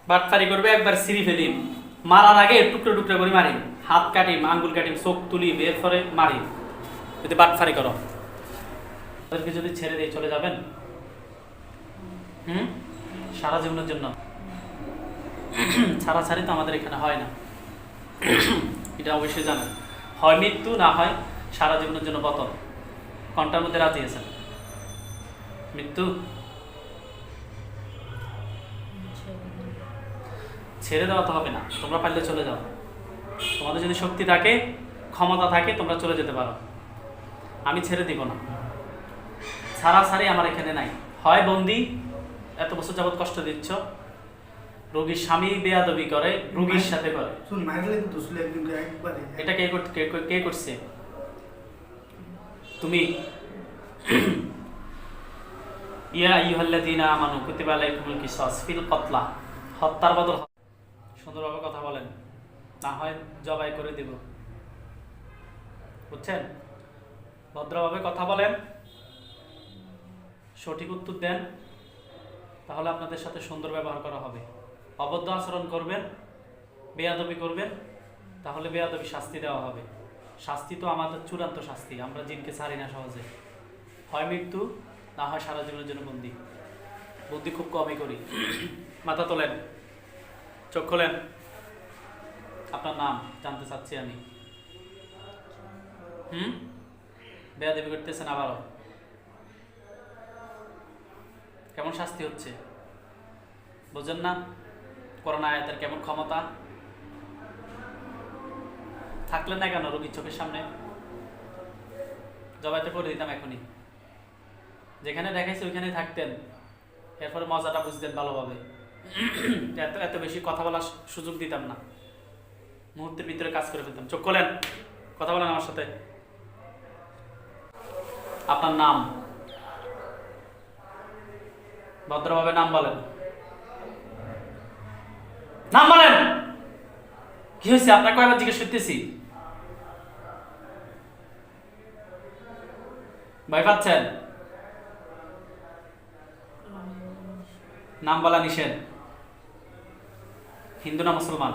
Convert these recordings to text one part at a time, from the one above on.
বাটপারি করবে একবার সিঁড়ি ফেলিম, মারার আগে টুকরো টুকরো করে মারিম, হাত কাটিম, আঙ্গুল কাটিম, চোখ তুলিম, এরপরে মারিম। যদি বাটপারি করো, তাদেরকে যদি ছেড়ে দিয়ে চলে যাবেন সারা জীবনের জন্য? ছাড়াছাড়ি তো আমাদের এখানে হয় না, এটা অবশ্যই জানেন। হয় মৃত্যু, না হয় সারা জীবনের জন্য পতন। কোনটার মধ্যে রাজি আছেন? মৃত্যু? ছেড়ে দেওয়া তো হবে না, তোমরা পারলে চলে যাও। তোমাদের যদি শক্তি থাকে, ক্ষমতা থাকে, তোমরা চলে যেতে পারো। আমি ছেড়ে দিব না। ছাড়াছাড়ি আমার এখানে নাই। হয় বন্দি, এত বছর যাবৎ কষ্ট দিচ্ছ, রোগীর স্বামী বেয়াদবি করে, রোগীর সাথে করে। এটা কে করছে? তুমি। ইয়া আইয়ুহাল্লাযীনা আমানু কুতিবা আলাইকুমুল কিসাস ফিল কতলা। হত্যার বদল। সুন্দরভাবে কথা বলেন, না হয় জবাই করে দিব। বুঝছেন? ভদ্রভাবে কথা বলেন, সঠিক উত্তর দেন, তাহলে আপনাদের সাথে সুন্দর ব্যবহার করা হবে। অবদ্ধ আচরণ করবেন, বেয়াদবি করবেন, তাহলে বেয়াদবি শাস্তি দেওয়া হবে। শাস্তি তো আমাদের চূড়ান্ত শাস্তি, আমরা জিনকে ছাড়ি না সহজে। হয় মৃত্যু, না হয় সারা জীবনের জন্য বন্দি। বুদ্ধি খুব কমই করি। মাথা তোলেন, চোখ খোলেন। আপনার নাম জানতে চাচ্ছি আমি। বেয়াদবি করতেছেন আবারও। কেমন শাস্তি হচ্ছে বোঝেন না? করোনা আয়াতের কেমন ক্ষমতা। থাকলেন না কেন রোগীর চোখের সামনে? জবাই তো করে দিতাম এখনই। যেখানে দেখাইছে ওইখানেই থাকতেন, এরপরে মজাটা বুঝতেন ভালোভাবে। এত এত বেশি কথা বলার সুযোগ দিতাম না, মুহূর্তের ভিতরে কাজ করে ফেলতাম। চোখ খোলেন, কথা বলেন আমার সাথে। আপনার নাম? ভদ্রভাবে নাম বলেন। নাম বলেন। কি হয়েছে আপনার? কয়বার জিজ্ঞেস করতেছি? ভয় পাচ্ছেন? নাম বলা নিষেধ। হিন্দু না মুসলমান?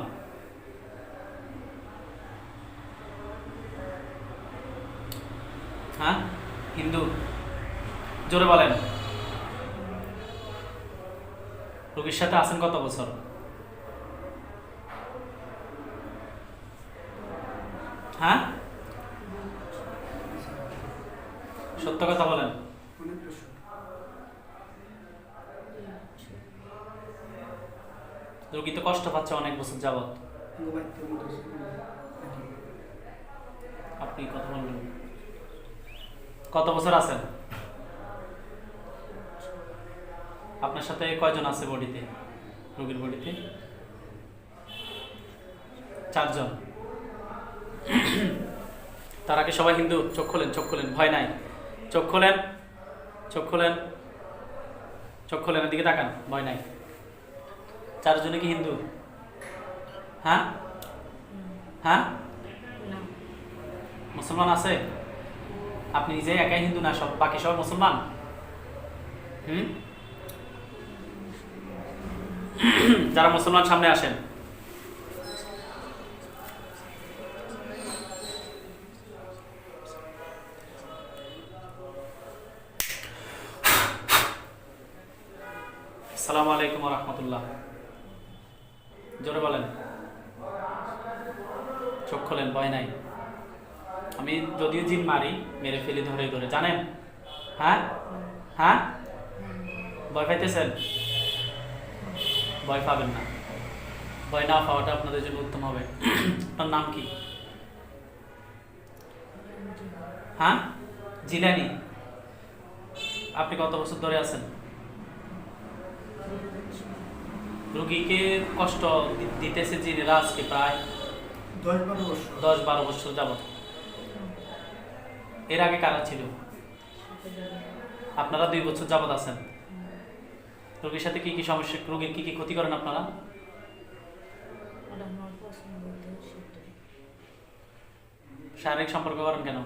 হ্যাঁ, হিন্দু। জোরে বলেন। রোগীর সাথে আছেন কত বছর? হ্যাঁ, সত্য কথা বলেন। রোগী তো কষ্ট পাচ্ছে অনেক বছর যাবত। আপনি কথা বলবেন। কত বছর আছেন? আপনার সাথে কয়জন আছে বডিতে, রোগীর বডিতে? 4 জন। তার আগে সবাই হিন্দু? চোখ খোলেন, চোখ খোলেন, ভয় নাই। চোখ খোলেন, চোখ খোলেন, চোখ খোলেন, এদিকে তাকান, ভয় নাই। 4 জনে কি হিন্দু? হ্যাঁ হ্যাঁ, মুসলমান আছে? আপনি নিজে একাই হিন্দু না সব বাকি সব মুসলমান? যারা মুসলমান সামনে আসেন। আসসালামু আলাইকুম ওয়া রাহমাতুল্লাহ। জোরে বলেন। চোখ খোলেন, ভয় নাই। আমি যদিও জিন মারি, মেরে ফেলি ধরে ধরে, জানেন? হ্যাঁ হ্যাঁ, ভয় পাইতেছেন? ভয় পাবেন না, ভয় না পাওয়াটা আপনাদের জন্য উত্তম হবে। আপনার নাম কি? হ্যাঁ, জিলানি। আপনি কত বছর ধরে আছেন? রোগীকে কষ্ট দিতেছে জিনেরা আজকে প্রায় 10-12 বছর যাবত। এর আগে কারা ছিল? আপনারা 2 বছর যাবত আছেন। রোগীর সাথে কি কি সমস্যা, রোগীর কি কি ক্ষতি করেন আপনারা? শারীরিক সম্পর্ক করেন কেন?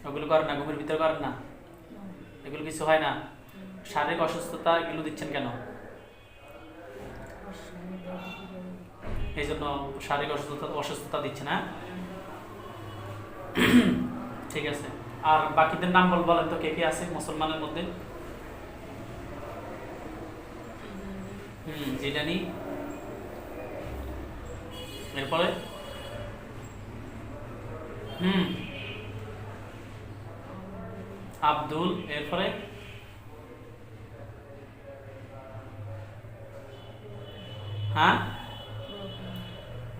ওগুলো করেন না? ঘুমের ভিতরে করেন না? এগুলো কিছু হয় না? শারীরিক অসুস্থতা এগুলো দিচ্ছেন কেন? এই জন্য শারীরিক অসুস্থতা দিচ্ছে না। ঠিক আছে, আর বাকিদের নাম বলেন তো, কে কে আছে মুসলমানের মধ্যে? জিলানি, এরপরে আব্দুল, এরপরে হ্যাঁ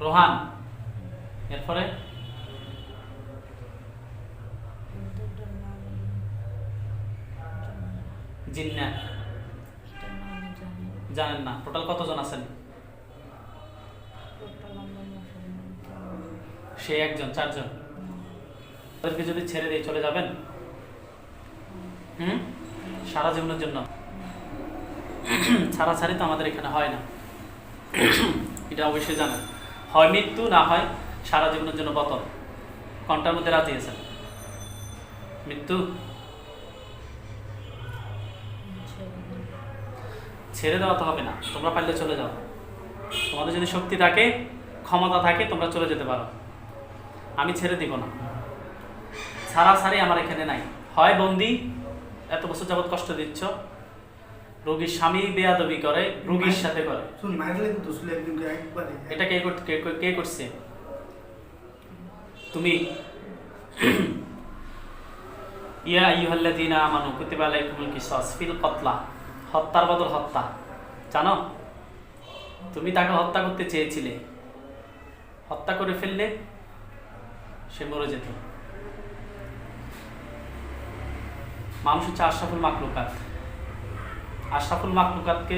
রোহান, এরপরে জিন্না, জানেন না। টোটাল কতজন আছেন? সে একজন, চারজন। তাদেরকে যদি ছেড়ে দিয়ে চলে যাবেন সারা জীবনের জন্য? ছাড়াছাড়ি তো আমাদের এখানে হয় না, এটা অবশ্যই জানেন। হয় মৃত্যু, না হয় সারা জীবনের জন্য বতন। কোনটার মধ্যে রাজি আছেন? মৃত্যু? ছেড়ে দেওয়া তো হবে না, তোমরা পারলে চলে যাও। তোমাদের যদি শক্তি থাকে, ক্ষমতা থাকে, তোমরা চলে যেতে পারো। আমি ছেড়ে দিব না, ছাড়াছাড়ি আমার এখানে নাই। হয় বন্দি, এত বছর যাবৎ কষ্ট দিচ্ছ, রোগীর স্বামী বেয়াদবি করে, রোগীর সাথে করে। এটা কে করছে? তুমি। ইয়া আইয়ুহাল্লাযীনা আমানু কুতিবা আলাইকুমুল কিসাস ফিল কতলা, হত্যার বদল হত্যা। জানো, তুমি তাকে হত্যা করতে চেয়েছিলে, হত্যা করে ফেললে, সে মরে যেত। মানুষ হচ্ছে আশরাফুল মাখলুকাত। আশরাফুল মাখলুকাতকে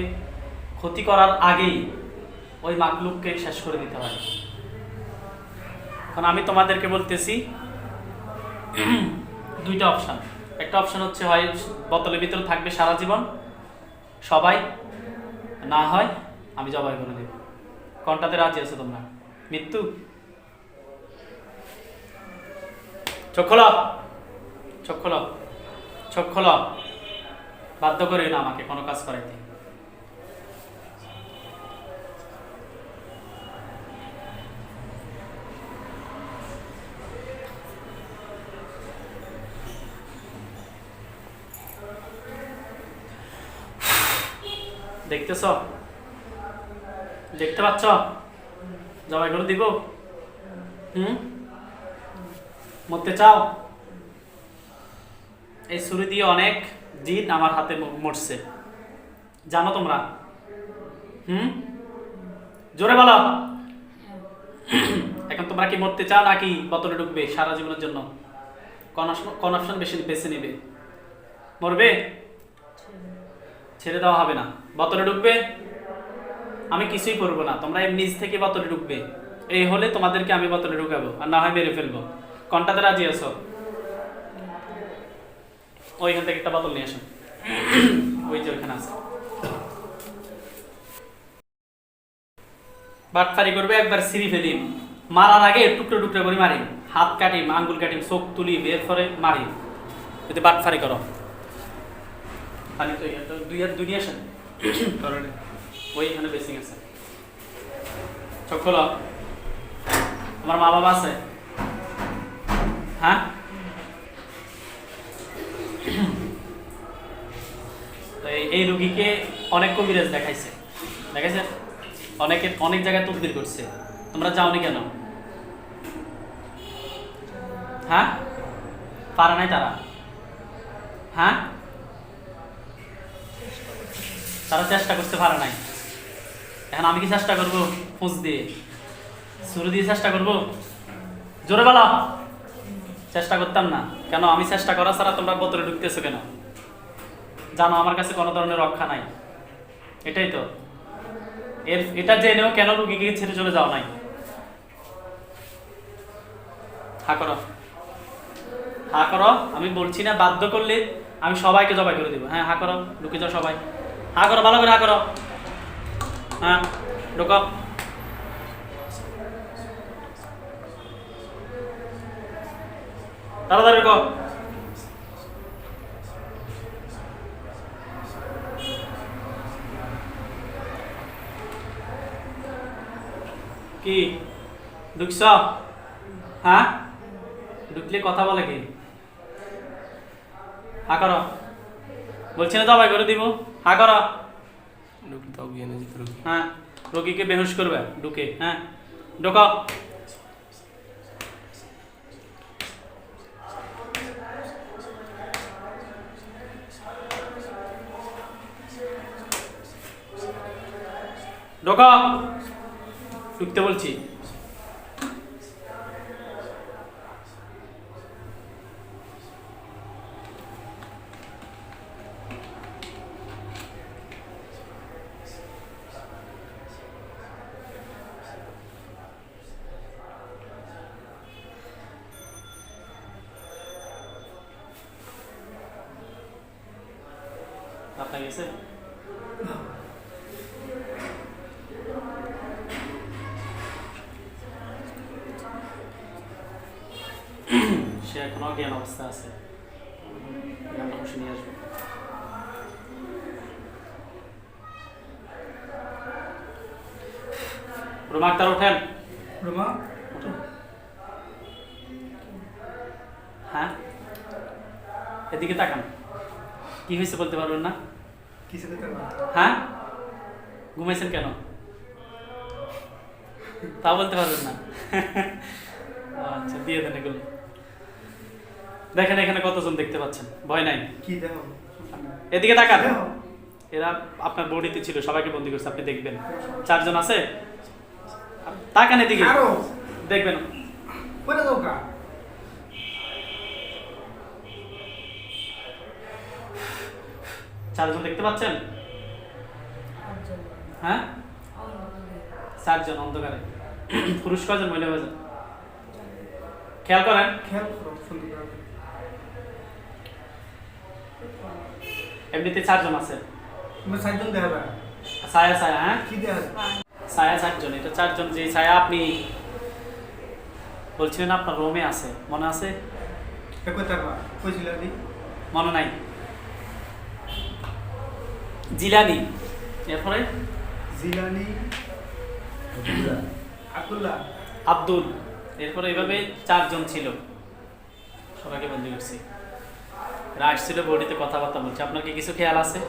ক্ষতি করার আগেই ওই মাখলুককে শেষ করে দিতে হয়। এখন আমি তোমাদেরকে বলতেছি দুইটা অপশন। একটা অপশন হচ্ছে হয় বোতলের ভিতরে থাকবে সারা জীবন সবাই, না হয় আমি জবাই করে দেব। কোনটাতে রাজি আছো তোমরা? মৃত্যু? চোখ খোলো, চোখ খোলো, চোখ খোলো। বাধ্য করি না আমাকে কোনো কাজ করাইতে। দেখতেছ? দেখতে পাচ্ছ? জবাই করে দিব? মরতে চাও? এই ছুরি দিয়ে অনেক জিন আমার হাতে মরছে, জানো তোমরা? জোরে বলো। এখন তোমরা কি মরতে চাও নাকি বোতলে ঢুকবে সারা জীবনের জন্য? কোন অপশন বেছে নিবে? মরবে? ছেড়ে দেওয়া হবে না। বোতলে ঢুকবে? আমি কিছুই করবো না, তোমরা নিজ থেকে বোতলে ঢুকবে। এই হলে তোমাদেরকে আমি বোতলে ঢুকাবো, আর না হয় মেরে ফেলবো। কোনটাতে রাজি আছো? ওইখান থেকে একটা বোতল নিয়ে আসেন, ওই যে ওইখানে আছে। বাটফারি করবে, একবার সিঁড়ি ফেলিম, মারার আগে টুকরো টুকরো করে মারি, হাত কাটিম, আঙ্গুল কাটিম, চোখ তুলি, বের করে মারি। যদি বাটফারি করো, পানি তো দুই নিয়ে আসেন, ওইখানে বেসিং আছে। চোখ খোলো। আমার মা বাবা আছে? হ্যাঁ, এই রুগীকে অনেক কবিরাজ দেখাইছে, অনেক জায়গায় তদবির করছে। তোমরা যাওনি কেন? হ্যাঁ, পারে নাই তারা? হ্যাঁ, তারা চেষ্টা করতে পারে নাই। এখন আমি কি চেষ্টা করবো? ফুঁস দিয়ে, ছুরি দিয়ে চেষ্টা করবো? জোরে বলো। চেষ্টা করতাম না কেন? আমি চেষ্টা করা ছাড়া তোমরা বোতলে ঢুকতেছো কেন? জানো আমার কাছে কোনো ধরনের রক্ষা নাই, এটাই তো। এটা জেনেও কেন রুগীকে ছেড়ে চলে যাও নাই? হা করো, হা করো। আমি বলছি না বাধ্য করলে আমি সবাইকে জবাই করে দিব। হ্যাঁ, হা করো, ঢুকে যাও সবাই। হা করো, ভালো করে হা করো। হ্যাঁ, ঢুকো। তাড়াতাড়ি ঢুকো। কি ঢুকছ? হ্যাঁ, ঢুকলে কথা বলে কি? হা করো, বলছি না জবাই করে দিব। হা করো। হ্যাঁ, রোগীকে বেহুশ করবে ঢুকে। হ্যাঁ, ঢোকা। ঢোকা, ঢুকতে বলছি। আপনার গেছে? সে এখনো জ্ঞান অবস্থা আছে। জ্ঞানটা বসে নিয়ে আসবো। রুমা আক্তার ওঠেন। রুমা হ্যাঁ, এদিকে তাকান। কি হয়েছে বলতে পারবেন না? কিসে দিতে পারবো? হ্যাঁ, ঘুমাইছেন কেন তা বলতে পারবেন না? আচ্ছা, দিয়ে দেন এগুলো। দেখেন এখানে কতজন দেখতে পাচ্ছেন, ভয় নাই। কি দেখো? এদিকে তাকান। দেখো। এরা আপনার বডিতে ছিল, সবাইকে বন্দি করছে, আপনি দেখবেন। 4 জন আছে, তাকান এদিকে, আরো দেখবেন। কোনে দোকা? 4 জন দেখতে পাচ্ছেন? হ্যাঁ, 4 জন অন্ধকারে। পুরুষ কয়জন, মহিলা কয়জন? খেয়াল করেন। খেয়াল করো সুন্দর করে। এমনিতে 4 জন আছে। তুমি সাইজন দেখাবে? ছায়া ছায়া, হ্যাঁ কি দেখাবে? ছায়া 4 জন। এটা 4 জন। যে ছায়া আপনি বলছিলেন আপনার রুমে আছে, মনে আছে? কই তারবা? কইছিল দি? মনে নাই? জিলানি, এরপরে জিলানি, আব্দুল্লাহ, আব্দুল, এরপরে এইভাবে 4 জন ছিল, সবাইকে বন্দি করছি। এরা আসছিল, বডিতে কথাবার্তা বলছে। আপনার কি কিছু খেয়াল আছে?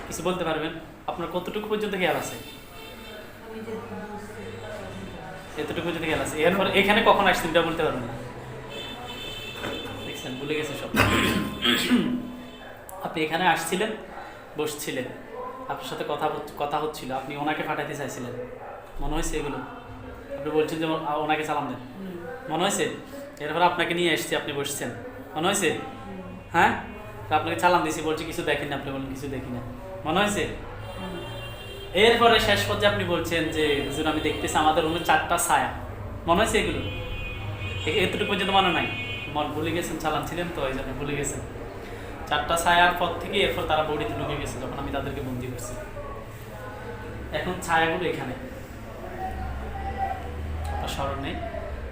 কিছু বলতে পারবেন? আপনার কতটুকু পর্যন্ত খেয়াল আছে? এতটুকু পর্যন্ত খেয়াল আছে। এরপর এখানে কখন আসছেন এটা বলতে পারবেন না? দেখছেন, ভুলে গেছে সব। আপনি এখানে আসছিলেন, বসছিলেন, আপনার সাথে কথা হচ্ছিল, আপনি ওনাকে পাঠাইতে চাইছিলেন, মনে হয়েছে এগুলো? আপনি বলছেন যে ওনাকে সালাম দেন, মনে হয়েছে? এরপর আপনাকে নিয়ে এসছি, আপনি বসছেন, মনে হয়েছে? হ্যাঁ, তো আপনাকে সালাম দিয়েছি, বলছি কিছু দেখেন না, আপনি বলেন কিছু দেখি না, মনে হয়েছে? এরপরে শেষ পর্যায়ে আপনি বলছেন যে হুজুর আমি দেখতেছি আমাদের রুমে 4টা ছায়া, মনে হয়েছে এগুলো? এতটুকু পর্যন্ত মনে নাই? মন ভুলে গেছেন, চালাচ্ছিলেন তো এই জন্য ভুলে গেছেন। 4টা ছায়ার পর থেকে এরপর তারা বডিতে ঢুকে গেছে যখন আমি তাদেরকে বন্দি করছি। এখন ছায়াগুলো এখানে, আপনার স্মরণ নেই,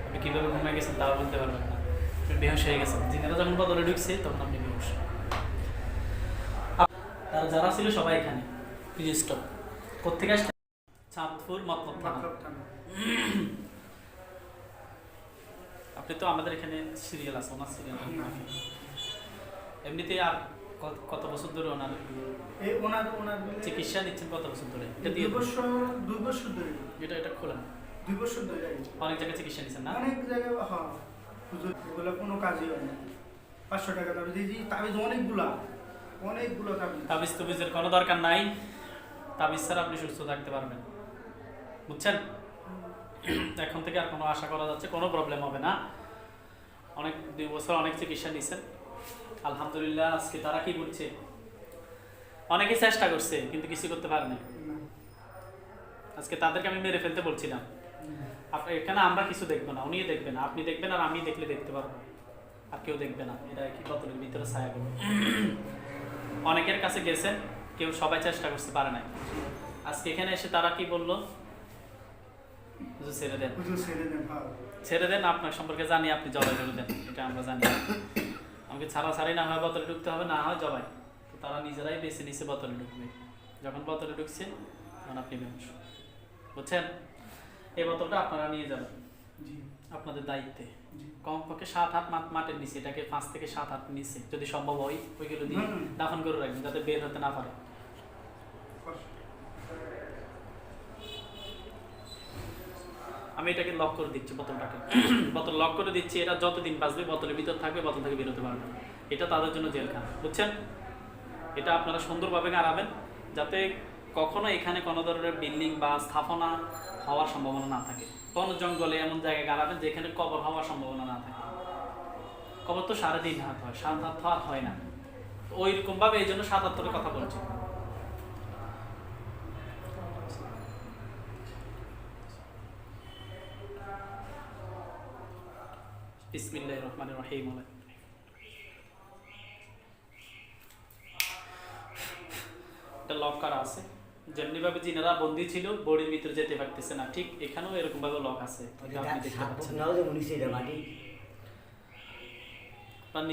আপনি কীভাবে ঘুমিয়ে গেছেন তাও বলতে পারবেন না, আপনি বেহুশ হয়ে গেছেন। জিনেরা যখন বদলে ঢুকছে তখন আপনি বেহুশ। তারা যারা ছিল সবাই এখানে স্টপ। কোথেকে আসছে? চাঁদপুর মতলব থানা। মাতলব থানা। আপনি তো আমাদের এখানে সিরিয়াল আছে, ওনার সিরিয়াল। এমনিতে আর কত বছর ধরে ওনার এই ওনার চিকিৎসা নিচ্ছেন? কত বছর ধরে? এটা 2 দিয়ে বছর 2 বছর ধরে। এটা খোলেন। 2 বছর ধরে। অনেক জায়গায় চিকিৎসা নিচ্ছেন না? অনেক জায়গায় হ্যাঁ, হুজুর এগুলো কোনো কাজই হয় না। 500 টাকা তাবিজ দিয়েছি, তাবিজ অনেকগুলা তাবিজ। তাবিজ তুবিজের কোনো দরকার নাই, তাবিজ ছাড়া আপনি সুস্থ থাকতে পারবেন, বুঝছেন? এখন থেকে আর কোনো আশা করা যাচ্ছে কোনো প্রবলেম হবে না। অনেক 2 বছর অনেক চিকিৎসা নিচ্ছেন, আলহামদুলিল্লাহ। আজকে তারা কি বলছে? অনেকে চেষ্টা করছে কিন্তু কিছু করতে পারেনি। আজকে তাদেরকে আমি মেরে ফেলতে বলছিলাম। এখানে আমরা কিছু দেখবো না, উনি দেখবেন, আপনি দেখবেন, আর আমি দেখলে দেখতে পারবো, আর কেউ দেখবে না। এটা কি বোতলের ভিতরে ছায়াগুলো অনেকের কাছে গেছেন, কেউ সবাই চেষ্টা করতে পারে নাই। আজকে এখানে এসে তারা কি বললো? ছেড়ে দেন, ছেড়ে দেন, আপনার সম্পর্কে জানি, আপনি জবাই করে দেন, এটা আমরা জানি। আমাকে ছাড়াছাড়ি না হয় বোতলে ঢুকতে হবে, না হয় জবাই। তো তারা নিজেরাই বেছে নিচে বোতলে ঢুকবে। যখন বোতলে ঢুকছে তখন আপনি বেহুশ, বুঝছেন? এই বোতলটা আপনারা নিয়ে যাবেন জি আপনাদের দায়িত্বে। জি কমপক্ষে 7 হাত মাটির নিচে, এটাকে 5 থেকে 7 হাত নিচে যদি সম্ভব হয় ওইগুলো দিয়ে দাফন করে রাখবেন যাতে বের হতে না পারে। আমি এটাকে লক করে দিচ্ছি বোতলটাকে, বোতল লক করে দিচ্ছি। এটা যতদিন বাঁচবে বোতলের ভিতর থাকবে, বোতল থেকে বেরোতে পারবে না। এটা তাদের জন্য জেলখানা, বুঝছেন? এটা আপনারা সুন্দরভাবে গাড়াবেন যাতে কখনো এখানে কোনো ধরনের বিল্ডিং বা স্থাপনা হওয়ার সম্ভাবনা না থাকে। বন জঙ্গলে এমন জায়গায় গাড়াবেন যেখানে কবর হওয়ার সম্ভাবনা না থাকে। কবর তো 3.5 হাত হয়, 7 হাত তো আর হয় না। ওই রকম ভাবে এই জন্য 77-এর কথা বলছি। বিসমিল্লাহির রহমানির রহিম। এটা লক করা আছে, যেমনি ভাবে জিনারা বন্দী ছিল বডির ভিতরে যেতে পারতেছে না, ঠিক এখানেও এরকম ভাবে লক আছে। এটা আপনি দেখতে পাচ্ছেন। আপনারা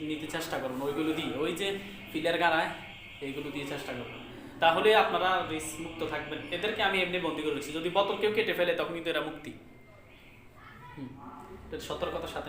নিতে চেষ্টা করুন ওইগুলো দিয়ে, ওই যে ফিলার গাড়ায় এইগুলো দিয়ে চেষ্টা করুন, তাহলে আপনারা রিস্ক মুক্ত থাকবেন। এদেরকে আমি এমনি বন্দি করে রেখেছি, যদি বোতল কেউ কেটে ফেলে তখন কিন্তু এরা মুক্তি। সতর্কতার সাথে